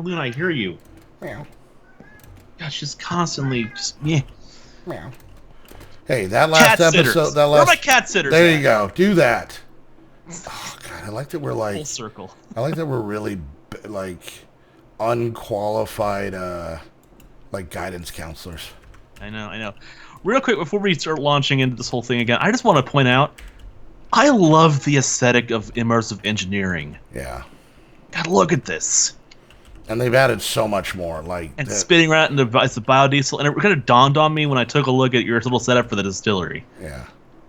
Luna, I hear you. Meow. Gosh, just constantly, yeah. Meow. Hey, that last episode, Where are my cat sitters? There you go. Do that. Oh God, I like that we're like full circle. I like that we're really like unqualified like guidance counselors. I know. Real quick before we start launching into this whole thing again, I just want to point out, I love the aesthetic of immersive engineering. Yeah. God, look at this. And they've added so much more, like and spinning around in the biodiesel, and it kind of dawned on me when I took a look at your little setup for the distillery. Yeah.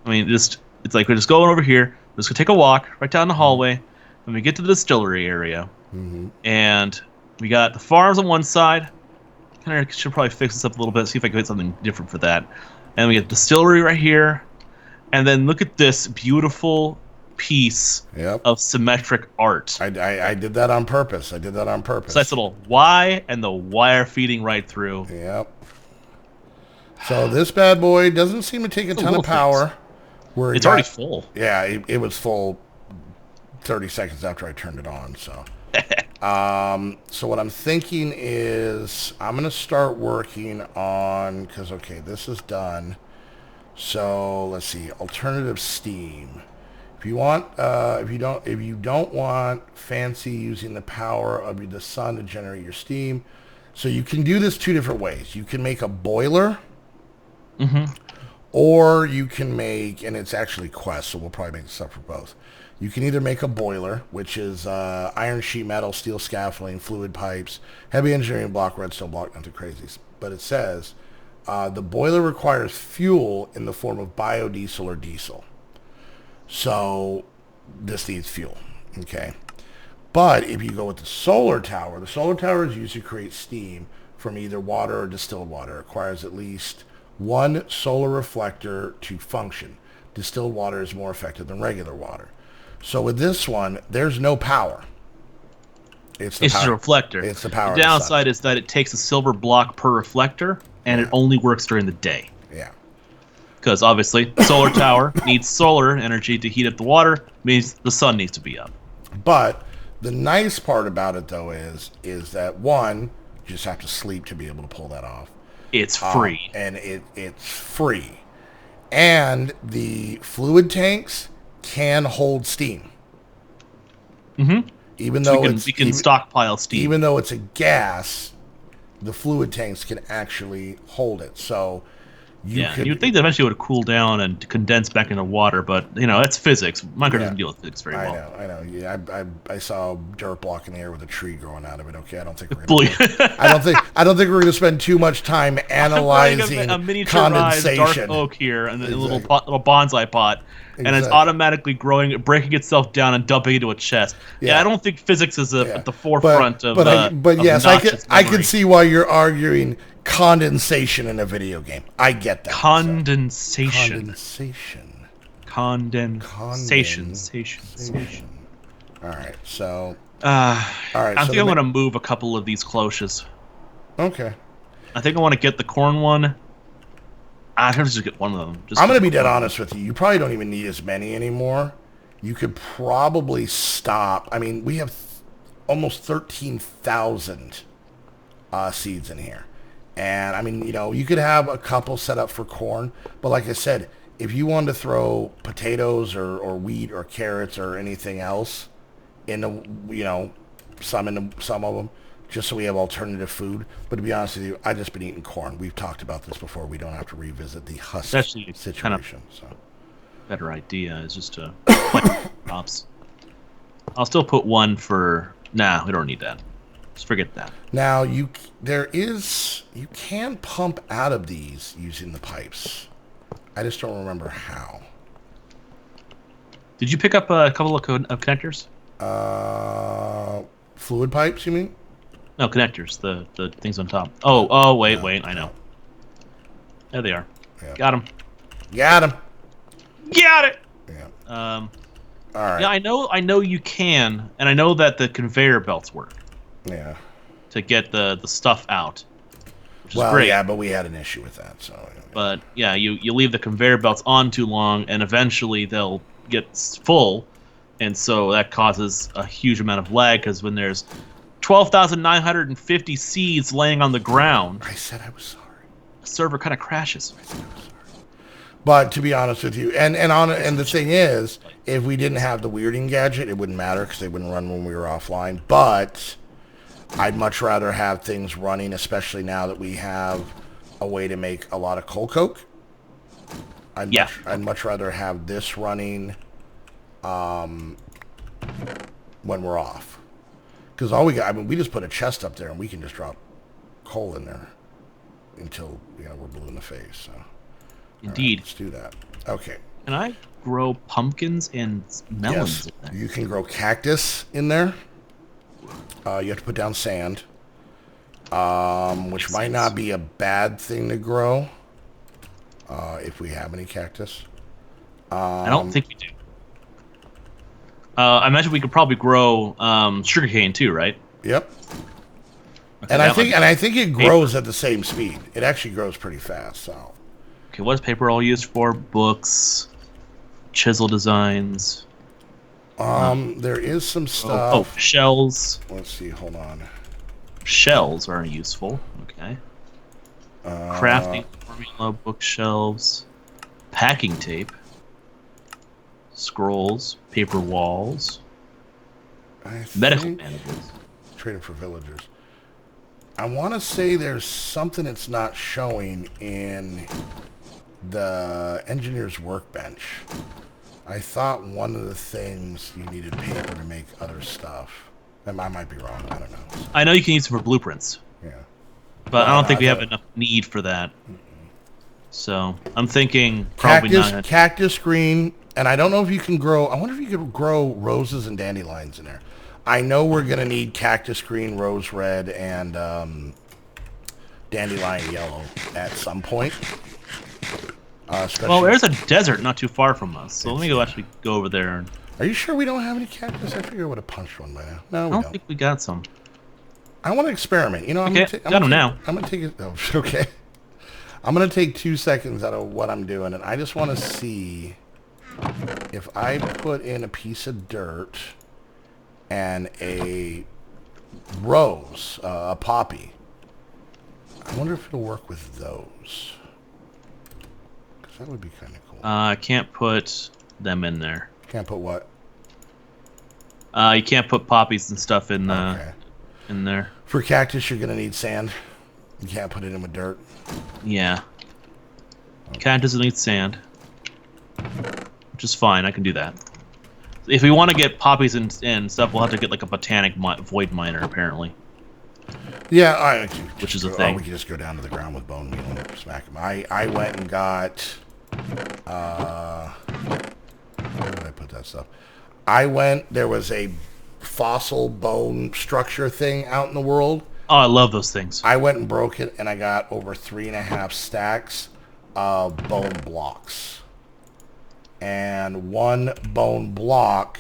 I mean, it's like we're just going over here. We're just gonna take a walk right down the hallway. When we get to the distillery area, and we got the farms on one side. Kind of should probably fix this up a little bit, see if I can get something different for that. And we get distillery right here, and then look at this beautiful piece of symmetric art. I did that on purpose. It's nice little Y and the wire feeding right through. Yep. So this bad boy doesn't seem to take a ton of power. It's already full. Yeah, it was full 30 seconds after I turned it on. So, so what I'm thinking is I'm gonna start working on okay, this is done. So let's see, alternative steam. If you want, if you don't want fancy using the power of the sun to generate your steam, so you can do this two different ways. You can make a boiler, or you can make, and it's actually Quest, so we'll probably make stuff for both. You can either make a boiler, which is iron sheet metal, steel scaffolding, fluid pipes, heavy engineering block, redstone block, nothing crazy. But it says the boiler requires fuel in the form of biodiesel or diesel. So this needs fuel, okay? But if you go with the solar tower is used to create steam from either water or distilled water. It requires at least one solar reflector to function. Distilled water is more effective than regular water. So with this one, there's no power. It's just a reflector. It's the power. The downside is that it takes a silver block per reflector, and it only works during the day. Yeah. Because obviously, solar tower needs solar energy to heat up the water, means the sun needs to be up. But the nice part about it, though, is that, one, you just have to sleep to be able to pull that off. It's free. And it's free. And the fluid tanks can hold steam. Even though we can stockpile steam. Even though it's a gas, the fluid tanks can actually hold it. So you'd think that eventually it would cool down and condense back into water, but that's physics. Minecraft doesn't deal with physics very well. I know. Yeah, I saw a dirt block in the air with a tree growing out of it. Okay, I don't think we're gonna. I don't think we're gonna spend too much time analyzing a condensation. Dark oak here and a little bonsai pot. Exactly. And it's automatically growing, breaking itself down, and dumping into a chest. Yeah, I don't think physics is at the forefront of. But yes, I can see why you're arguing condensation in a video game. I get that. Condensation. All right, so. I think I'm going to move a couple of these cloches. Okay. I think I want to get the corn one. I have to just get one of them. I'm going to be dead honest with you. You probably don't even need as many anymore. You could probably stop. I mean, we have almost 13,000 seeds in here. And, I mean, you could have a couple set up for corn. But like I said, if you wanted to throw potatoes or wheat or carrots or anything else into, some of them, just so we have alternative food. But to be honest with you, I've just been eating corn. We've talked about this before. We don't have to revisit the husk situation. Kind of better idea is just to ops. I'll still put one for. Nah, we don't need that. Just forget that. Now you can pump out of these using the pipes. I just don't remember how. Did you pick up a couple of connectors? Fluid pipes, you mean? No, connectors, the things on top. Oh, wait, I know. There they are. Yeah. Got them. Got it! Yeah. All right. Yeah, I know you can, and I know that the conveyor belts work. Yeah. To get the stuff out. Which is great. Yeah, but we had an issue with that, so. But, yeah, you leave the conveyor belts on too long, and eventually they'll get full, and so that causes a huge amount of lag, because when there's 12,950 seeds laying on the ground. I said I was sorry. The server kind of crashes. I said I was sorry. But to be honest with you, and the thing is, if we didn't have the weirding gadget, it wouldn't matter because they wouldn't run when we were offline. But I'd much rather have things running, especially now that we have a way to make a lot of coal coke. I'd much rather have this running when we're off. Because all we got, I mean, we just put a chest up there and we can just drop coal in there until, you know, we're blue in the face. So. Indeed. Right, let's do that. Okay. Can I grow pumpkins and melons in there? You can grow cactus in there. You have to put down sand, which might not be a bad thing to grow if we have any cactus. I don't think we do. I imagine we could probably grow sugarcane too, right? Yep. Okay, and I think it grows at the same speed. It actually grows pretty fast. So. Okay, what is paper all used for? Books, chisel designs. There is some stuff. Oh, shells. Let's see. Hold on. Shells are useful. Okay. Crafting formula, bookshelves, packing tape, scrolls, paper walls, medical bandages. Trading for villagers. I want to say there's something that's not showing in the engineer's workbench. I thought one of the things you needed paper to make other stuff. I might be wrong. I don't know. I know you can use it for blueprints. Yeah. But I don't think we have enough need for that. So I'm thinking probably not. Cactus green, and I don't know if you can grow. I wonder if you could grow roses and dandelions in there. I know we're gonna need cactus green, rose red, and dandelion yellow at some point. Well, there's a desert not too far from us, so let me actually go over there. And... Are you sure we don't have any cactus? I figured I would have punched one by now. No, we don't. I don't think we got some. I want to experiment. You know, I'm gonna take it. Oh, okay. I'm gonna take 2 seconds out of what I'm doing, and I just want to see if I put in a piece of dirt and a rose, a poppy. I wonder if it'll work with those. Because that would be kind of cool. I can't put them in there. Can't put what? You can't put poppies and stuff in in there. For cactus, you're gonna need sand. You can't put it in with dirt. Yeah. Okay. Cactus needs sand, which is fine. I can do that. If we want to get poppies and stuff, we'll have to get like a botanic void miner, apparently. Yeah, which is a thing. Or we can just go down to the ground with bone meal and smack them. I went and got. Where did I put that stuff? There was a fossil bone structure thing out in the world. Oh, I love those things. I went and broke it, and I got over 3.5 stacks of bone blocks. And 1 bone block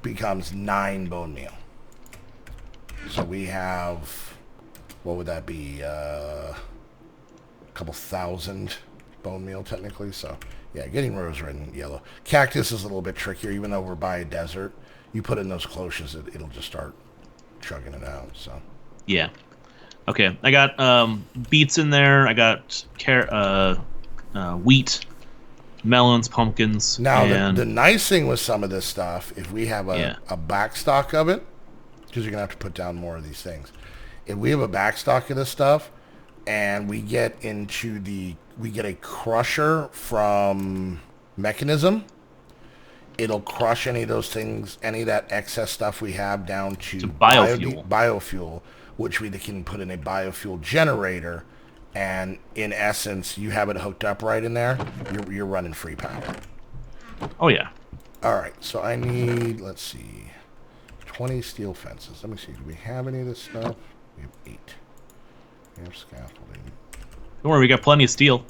becomes 9 bone meal. So we have, what would that be? A couple thousand bone meal, technically. So, yeah, getting rose red and yellow. Cactus is a little bit trickier, even though we're by a desert. You put in those cloches, it'll just start chugging it out. So. Yeah. Okay, I got beets in there. I got wheat, melons, pumpkins. Now, the nice thing with some of this stuff, if we have a backstock of it, because you're going to have to put down more of these things. If we have a backstock of this stuff, and we get a crusher from Mechanism, it'll crush any of those things, any of that excess stuff we have down to biofuel, which we can put in a biofuel generator, and in essence, you have it hooked up right in there, you're running free power. Oh, yeah. All right, so I need, let's see, 20 steel fences. Let me see, do we have any of this stuff? We have 8. We have scaffolding. Don't worry, we got plenty of steel.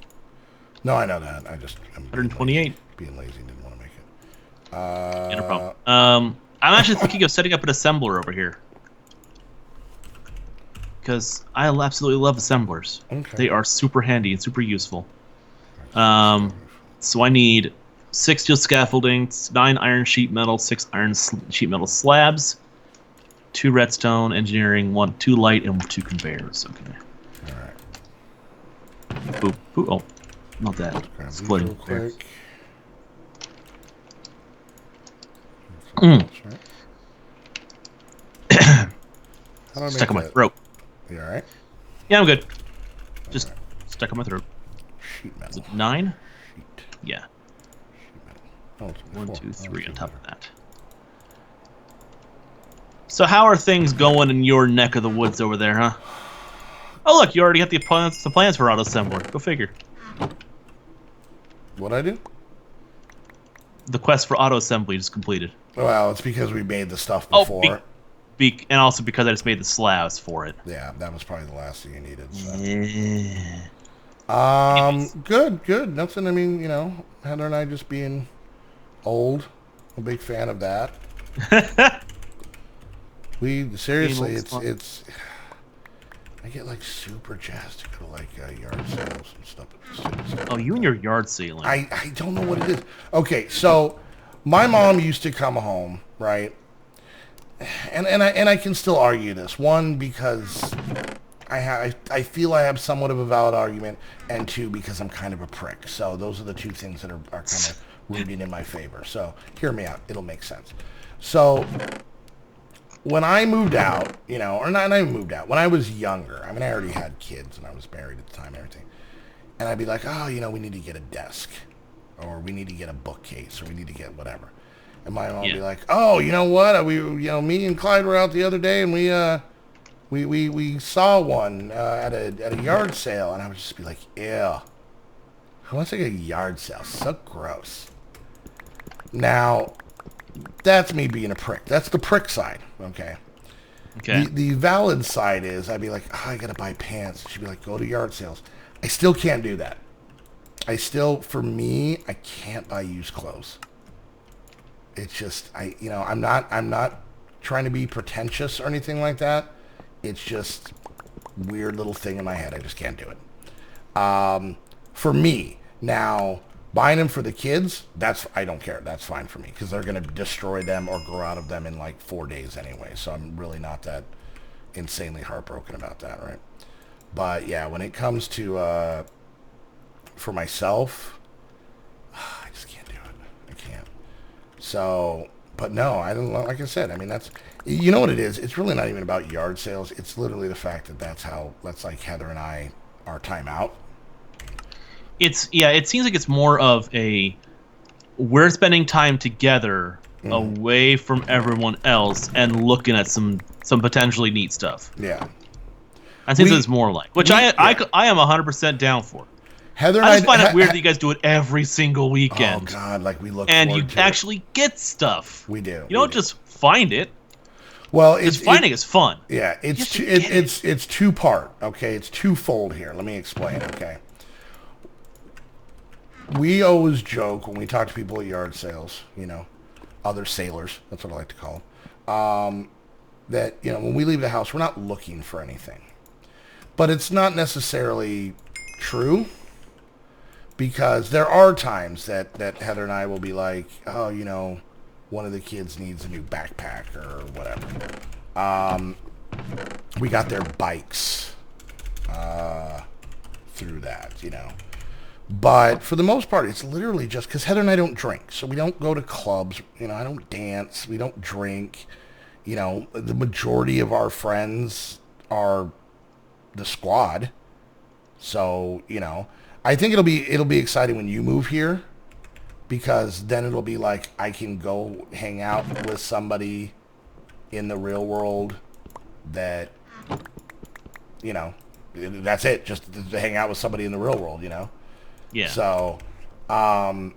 No, I know that. I'm 128. Being lazy, didn't want to make it. No problem. I'm actually thinking of setting up an assembler over here. Because I absolutely love assemblers. Okay. They are super handy and super useful. So I need 6 steel scaffolding, 9 iron sheet metal, 6 iron sheet metal slabs, 2 redstone, engineering, 2 light, and 2 conveyors. Okay. All right. Boop, boop. Oh, not that. Splitting. Real quick. Mm. How do I Stuck in my that? throat. You all right? Yeah, I'm good. Just stuck in my throat. Sheet metal. Is it 9? Sheet. Yeah. Sheet metal. Oh, it's 1, 4. 2, 3 on top of that. that. So how are things going in your neck of the woods over there, huh? Oh, look, you already got the plans for auto assembler. Go figure. What'd I do? The quest for auto assembly is completed. Well, it's because we made the stuff before. And also because I just made the slabs for it. Yeah, that was probably the last thing you needed. So. Yeah. Good. Nothing. I mean, you know, Heather and I just being old. I'm a big fan of that. We seriously, it's. I get like super jazzed to go to like yard sales and stuff. Oh, you and your yard sailing. I don't know what it is. Okay, so my mom used to come home, right? And I can still argue this. One, because I feel I have somewhat of a valid argument, and 2, because I'm kind of a prick. So those are the 2 things that are kind of rooting in my favor. So hear me out. It'll make sense. So when I moved out, you know, or not even moved out, when I was younger, I mean, I already had kids and I was married at the time and everything. And I'd be like, oh, you know, we need to get a desk, or we need to get a bookcase, or we need to get whatever. And my mom would be like, oh, you know what? Me and Clyde were out the other day and we saw one at a yard sale. And I would just be like, ew. Who wants to get a yard sale? So gross. Now, that's me being a prick. That's the prick side, okay? Okay. The valid side is I'd be like, oh, I got to buy pants. She'd be like, go to yard sales. I still can't do that. For me, I can't buy used clothes. It's just, I'm not trying to be pretentious or anything like that. It's just weird little thing in my head. I just can't do it. For me, now, buying them for the kids, I don't care. That's fine for me because they're going to destroy them or grow out of them in like 4 days anyway. So I'm really not that insanely heartbroken about that, right? But yeah, when it comes to, for myself, I just can't do it. I can't. So, but no, I don't, like I said, I mean, you know what it is? It's really not even about yard sales. It's literally the fact that that's like Heather and I, our time out. It seems like it's more of we're spending time together away from everyone else and looking at some potentially neat stuff. Yeah. I think it's more like, which I am 100% down for. Heather I just find it weird that you guys do it every single weekend. Oh God, like we look and forward you to actually get stuff. We do. You don't just find it. Well, finding is fun. Yeah, it's 2-part. Okay, it's twofold here. Let me explain. Okay. We always joke when we talk to people at yard sales, you know, other sailors, that's what I like to call them, that, you know, when we leave the house, we're not looking for anything. But it's not necessarily true, because there are times that Heather and I will be like, oh, you know, one of the kids needs a new backpack or whatever. We got their bikes through that, you know. But for the most part, it's literally just because Heather and I don't drink. So we don't go to clubs. You know, I don't dance. We don't drink. You know, the majority of our friends are the squad. So, you know, I think it'll be exciting when you move here, because then it'll be like I can go hang out with somebody in the real world that, you know, that's it. Just to hang out with somebody in the real world, you know. Yeah. So, and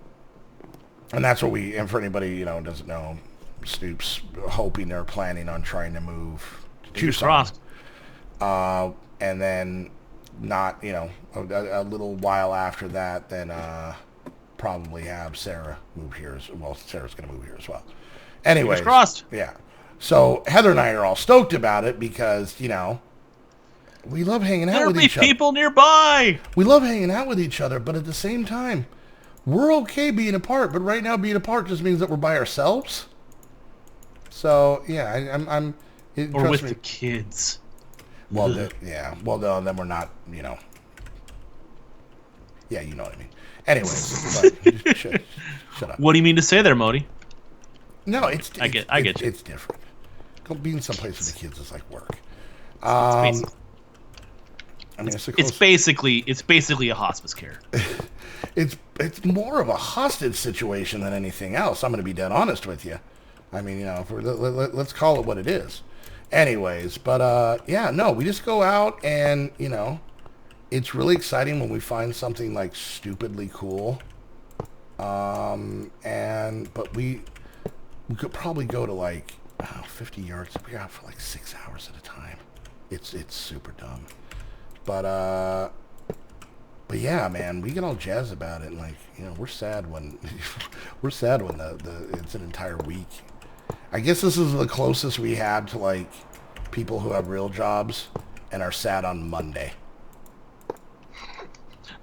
that's what and for anybody, you know, who doesn't know, Snoop's hoping or planning on trying to move to Tucson. And then not, you know, a little while after that, then probably have Sarah move here as well. Sarah's going to move here as well. Anyways. Fingers crossed. Yeah. So Heather and I are all stoked about it because, you know, we love hanging out with each other. There'll be people nearby. We love hanging out with each other, but at the same time, we're okay being apart. But right now, being apart just means that we're by ourselves. So yeah, Or with the kids. Well, yeah. Well, no, then we're not, Yeah, you know what I mean. Anyways, but shut up. What do you mean to say there, MODII? No, I get you. It's different. Go being someplace with the kids is like work. It's It's basically a hospice care. it's more of a hostage situation than anything else. I'm going to be dead honest with you. I mean, let's call it what it is. Anyways, but we just go out and it's really exciting when we find something like stupidly cool. But we could probably go to like 50 yards. We're out for like 6 hours at a time. It's super dumb. But yeah, man, we get all jazzed about it, and like we're sad when it's an entire week. I guess this is the closest we had to like people who have real jobs and are sad on Monday.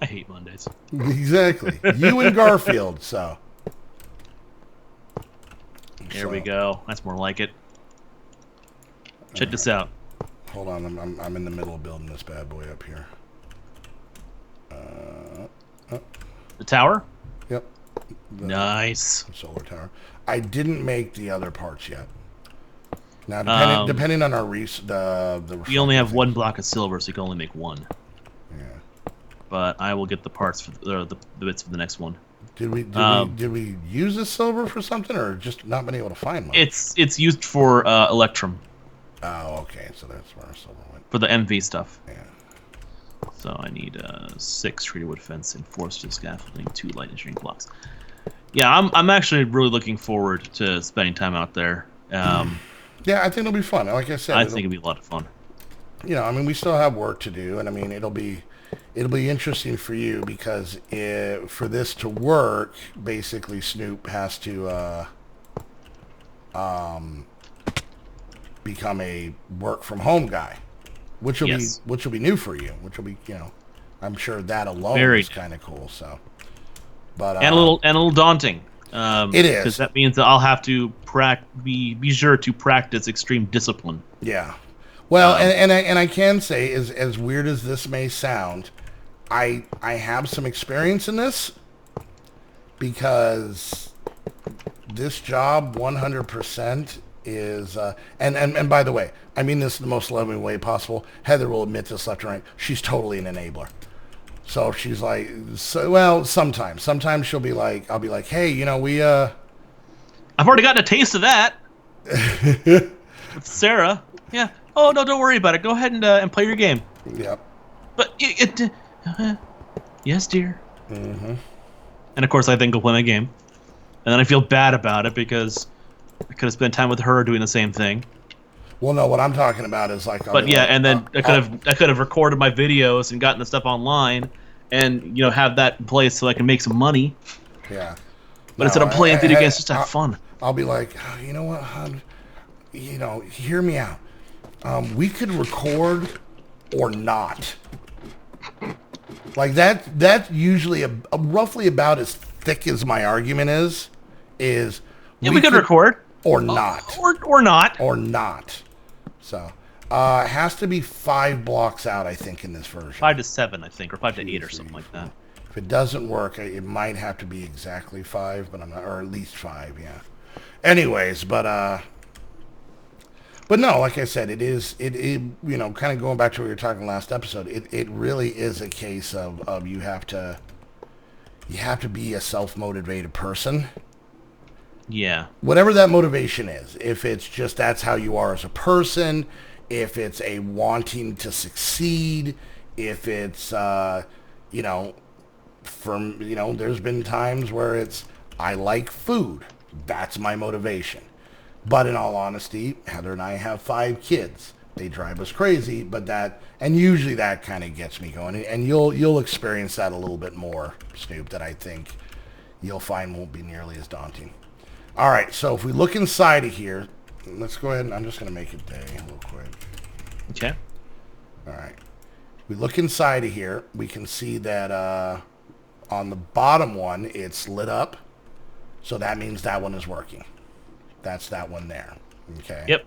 I hate Mondays. Exactly. You and Garfield, so. Here we go. That's more like it. Check this out. Hold on, I'm in the middle of building this bad boy up here. The tower? Yep. Nice. Solar tower. I didn't make the other parts yet. Now, depending on our we only have one block of silver, so you can only make one. Yeah. But I will get the parts for the bits for the next one. Did we use this silver for something, or just not been able to find one? It's used for Electrum. Oh, okay. So that's where our silver went. For the MV stuff. Yeah. So I need 6 treated wood fence and 4 steel scaffolding, 2 light engineering blocks. Yeah, I'm actually really looking forward to spending time out there. Yeah, I think it'll be fun. Like I said, I think it'll be a lot of fun. We still have work to do, and I mean, it'll be interesting for you because for this to work, basically Snoop has to become a work from home guy, which will be new for you, which will be I'm sure that alone is kind of cool. So, but and a little daunting. It is, because that means that I'll have to be sure to practice extreme discipline. Yeah. Well, and I can say, as weird as this may sound, I have some experience in this because this job 100% is and by the way, I mean this in the most loving way possible. Heather will admit this left and right. She's totally an enabler. So she's like, sometimes she'll be like, I'll be like, hey, I've already gotten a taste of that with Sarah. Yeah. Oh no, don't worry about it. Go ahead and play your game. Yep. But yes, dear. Mm-hmm. And of course, I then go play my game, and then I feel bad about it because I could have spent time with her doing the same thing. Well, no, what I'm talking about is like. And then I could have recorded my videos and gotten the stuff online, and have that in place so I can make some money. Yeah. But instead of playing video games just to have fun. I'll be like, you know what, hon? Hear me out. We could record or not. Like that's usually roughly about as thick as my argument is. Yeah, we could record or not. Or not. Or not. So, it has to be 5 blocks out, I think, in this version. 5 to 7, I think, or 5 to 8 or something like that. If it doesn't work, it might have to be exactly 5, but I'm not, or at least 5, yeah. Anyways, but no, like I said, it kind of going back to what we were talking last episode, it really is a case of you have to be a self-motivated person. Yeah. Whatever that motivation is, if it's just that's how you are as a person, if it's a wanting to succeed, if it's there's been times where it's I like food. That's my motivation. But in all honesty, Heather and I have 5 kids. They drive us crazy, and usually that kind of gets me going. And you'll experience that a little bit more, Snoop, that I think you'll find won't be nearly as daunting. All right, so if we look inside of here, let's go ahead and I'm just going to make it day real quick. Okay. All right. We look inside of here, we can see that on the bottom one, it's lit up. So that means that one is working. That's that one there. Okay. Yep.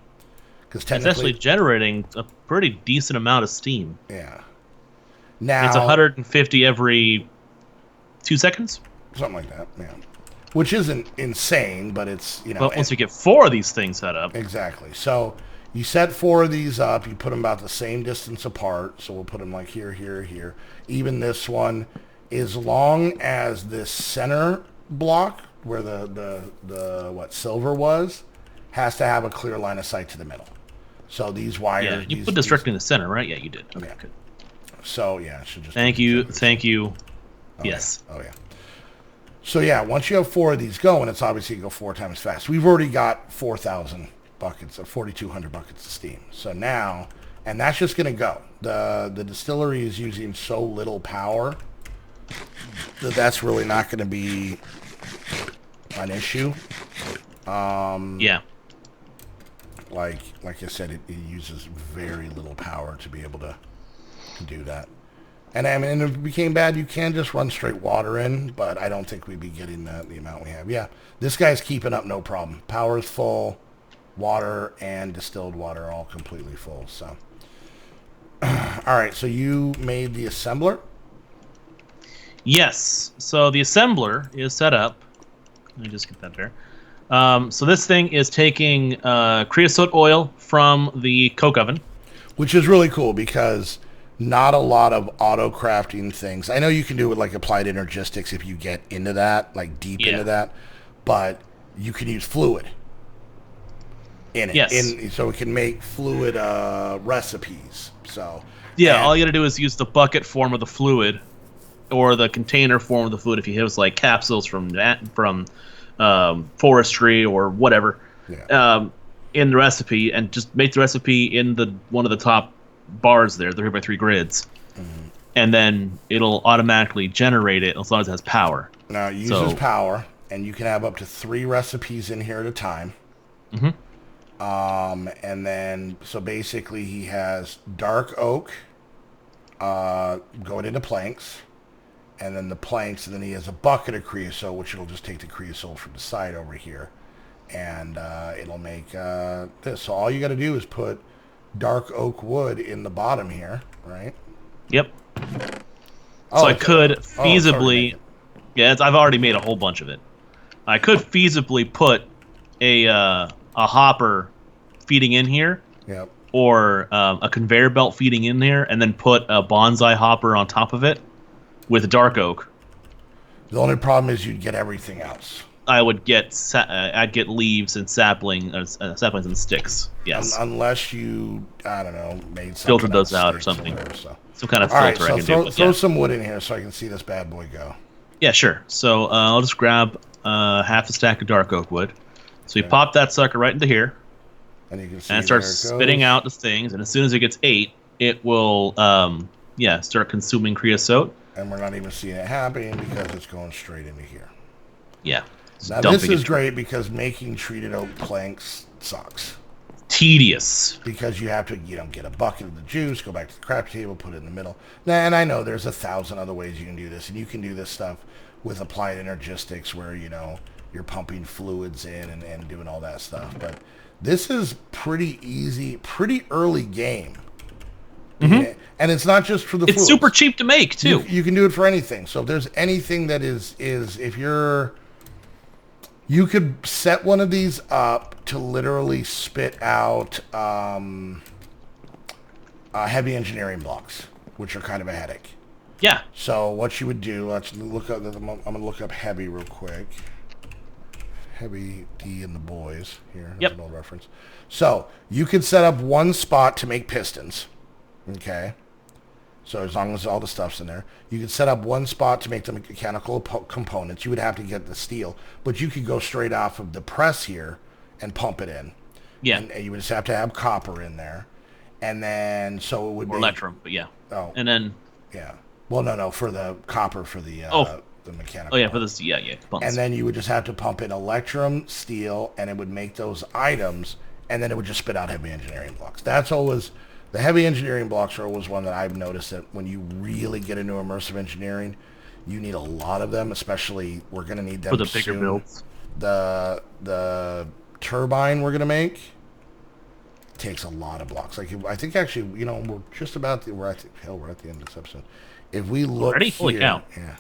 Because It's actually generating a pretty decent amount of steam. Yeah. Now it's 150 every 2 seconds. Something like that, yeah. Which isn't insane, but it's, you know... But once you get 4 of these things set up... Exactly. So you set 4 of these up. You put them about the same distance apart. So we'll put them like here, here, here. Even this one, as long as this center block, where the silver was, has to have a clear line of sight to the middle. So these wires... Yeah, you put this directly in the center, right? Yeah, you did. Okay, yeah. Good. So, yeah, it should just... Thank you. Oh, yes. Yeah. Oh, yeah. So, yeah, once you have 4 of these going, it's obviously going to go 4 times fast. We've already got 4,000 buckets, or 4,200 buckets of steam. So now, and that's just going to go. The distillery is using so little power that that's really not going to be an issue. Yeah. Like I said, it uses very little power to be able to do that. And I mean, if it became bad, you can just run straight water in, but I don't think we'd be getting the amount we have. Yeah, this guy's keeping up no problem. Power's full, water and distilled water are all completely full. So, all right, so you made the assembler? Yes, so the assembler is set up. Let me just get that there. So this thing is taking creosote oil from the coke oven. Which is really cool because... not a lot of auto crafting things. I know you can do it with like applied energistics if you get into that, like deep into that, but you can use fluid in it. Yes. So it can make fluid recipes. So yeah, all you got to do is use the bucket form of the fluid, or the container form of the fluid if you have like capsules from forestry or whatever in the recipe, and just make the recipe in the one of the top bars there, the 3x3 grids, and then it'll automatically generate it as long as it has power. Now it uses power, and you can have up to 3 recipes in here at a time. And then so basically he has dark oak going into planks, and then the planks, and then he has a bucket of creosote, which it'll just take the creosote from the side over here, and it'll make this. So all you got to do is put dark oak wood in the bottom here, right? Yep. So I could feasibly... I've already made a whole bunch of it. I could feasibly put a hopper feeding in here. Yep. Or a conveyor belt feeding in here, and then put a bonsai hopper on top of it with dark oak. The only problem is you'd get everything else. I would get I'd get leaves and saplings and sticks. Yes. Unless you, I don't know, made something filtered those out or something. Some kind of filter I can do. Throw some wood in here so I can see this bad boy go. Yeah, sure. So I'll just grab half a stack of dark oak wood. So we pop that sucker right into here. And you can see and it starts spitting out the things. And as soon as it gets 8, it will start consuming creosote. And we're not even seeing it happening because it's going straight into here. Yeah. Now this is great because making treated oak planks sucks. Tedious. Because you have to, get a bucket of the juice, go back to the craft table, put it in the middle. Now, and I know there's 1,000 other ways you can do this, and you can do this stuff with applied energistics where, you're pumping fluids in and doing all that stuff. But this is pretty easy, pretty early game. Mm-hmm. And it's not just for the fluids. It's super cheap to make, too. You can do it for anything. So if there's anything that is if you're... You could set one of these up to literally spit out heavy engineering blocks, which are kind of a headache. Yeah. So what you would do, let's look up. I'm going to look up heavy real quick. Heavy D and the boys here. Yep. An old reference. So you could set up one spot to make pistons. Okay. So as long as all the stuff's in there, you could set up one spot to make the mechanical components. You would have to get the steel, but you could go straight off of the press here and pump it in. Yeah. And you would just have to have copper in there. And then, so it would be... Or electrum, but yeah. Oh. And then... Yeah. Well, no, for the copper for the mechanical. Oh, yeah, for this, yeah. Pumps. And then you would just have to pump in electrum, steel, and it would make those items, and then it would just spit out heavy engineering blocks. That's always... The heavy engineering blocks are always one that I've noticed that when you really get into immersive engineering, you need a lot of them, especially we're going to need them for the bigger builds. The turbine we're going to make takes a lot of blocks. Like I think actually, you know, we're at the end of this episode. If we look already? here, Holy cow. yeah.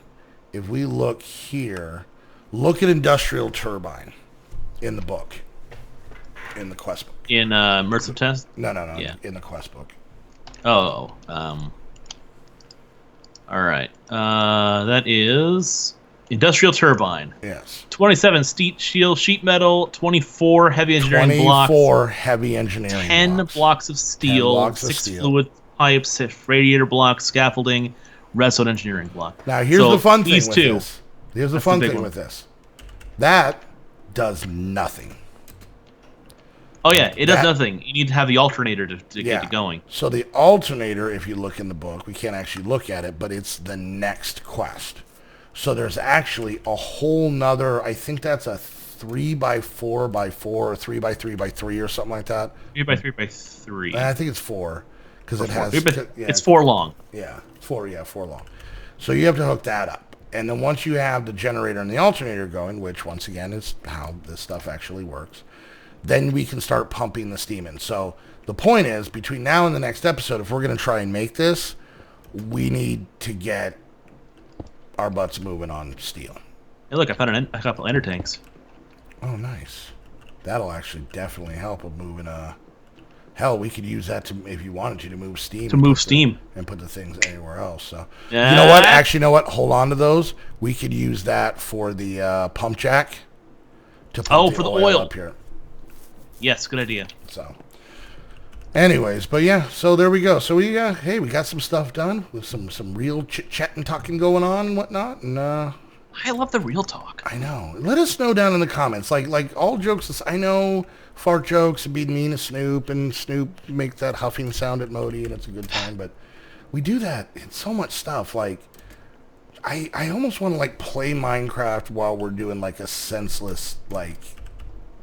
If we look here, look at industrial turbine in the book, in the quest book. In immersive test? No. Yeah. In the quest book. Oh. All right. That is industrial turbine. Yes. 27 sheet metal, 24 heavy engineering blocks. 24 heavy engineering 10 blocks of steel, 6 fluid pipes, radiator blocks, scaffolding, redstone engineering block. Now here's the fun thing with this. Here's the fun thing with this. That does nothing. Oh yeah, it does nothing. You need to have the alternator to get it going. So the alternator, if you look in the book, we can't actually look at it, but it's the next quest. So there's actually a whole nother, I think that's a 3x4x4 or 3x3x3 or something like that. 3x3x3. I think it's 4 because it has. It's 4 long. Yeah, 4 long. So you have to hook that up. And then once you have the generator and the alternator going, which once again is how this stuff actually works, then we can start pumping the steam in. So the point is, between now and the next episode, if we're going to try and make this, we need to get our butts moving on steel. Hey, look, I found a couple ender tanks. Oh, nice. That'll actually definitely help with moving. Hell, we could use that if you wanted to move steam. To move steam. And put the things anywhere else. So you know what? Actually, you know what? Hold on to those. We could use that for the pump jack. To pump for the oil up here. Yes, good idea. So, anyways, but yeah, so there we go. So we got some stuff done with some real chit-chat and talking going on and whatnot. And I love the real talk. I know. Let us know down in the comments. Like all jokes. I know fart jokes and being mean to Snoop, and Snoop makes that huffing sound at MODII, and it's a good time. But we do that in so much stuff. Like I almost want to like play Minecraft while we're doing like a senseless like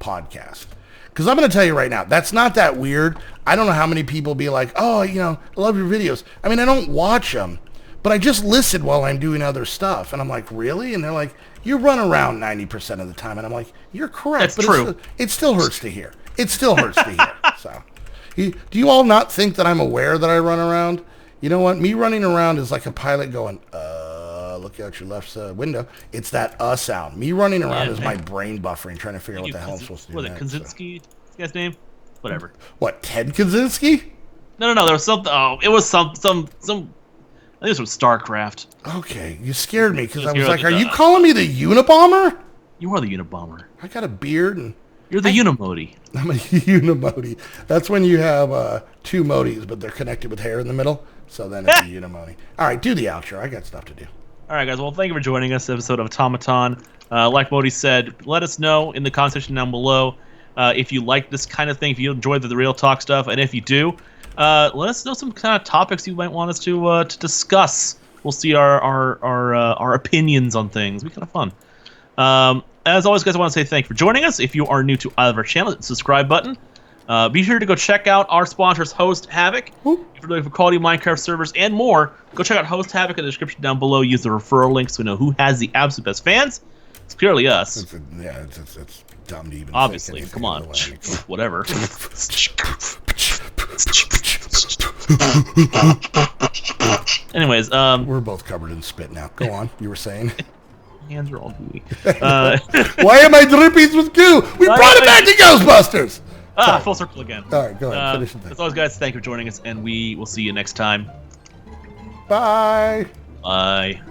podcast. Because I'm going to tell you right now, that's not that weird. I don't know how many people be like, oh, you know, I love your videos. I mean, I don't watch them, but I just listen while I'm doing other stuff. And I'm like, really? And they're like, you run around 90% of the time. And I'm like, you're correct. That's true. It still hurts to hear. It still hurts to hear. So, do you all not think that I'm aware that I run around? You know what? Me running around is like a pilot going, look out your left window. It's that sound. Me running around is my brain buffering, trying to figure out what the hell I'm supposed to do. Was it Kaczynski? This guy's name? Whatever. What, Ted Kaczynski? No. There was something. Oh, it was some. I think it was from StarCraft. Okay, you scared me because I was like, "Are you calling me the Unabomber?" You are the Unabomber. I got a beard and. You're the Unimodi. I'm a Unimodi. That's when you have 2 modis, but they're connected with hair in the middle. So then it's a Unimodi. All right, do the outro. I got stuff to do. All right, guys. Well, thank you for joining us. Episode of Automaton. Like MODII said, let us know in the comment section down below if you like this kind of thing, if you enjoy the real talk stuff, and if you do, let us know some kind of topics you might want us to discuss. We'll see our opinions on things. It'll be kind of fun. As always, guys, I want to say thank you for joining us. If you are new to either of our channel, hit the subscribe button. Be sure to go check out our sponsors, Host Havoc. If you're looking for quality Minecraft servers and more, go check out Host Havoc in the description down below. Use the referral links so we know who has the absolute best fans. It's clearly us. It's dumb to even obviously. Come on. Whatever. Anyways, we're both covered in spit now. Go on. You were saying. Hands are all gooey. Why am I dripping with goo? We brought it back to Ghostbusters! Full circle again. All right, go ahead. Finish the thing. As always, guys, thank you for joining us, and we will see you next time. Bye. Bye.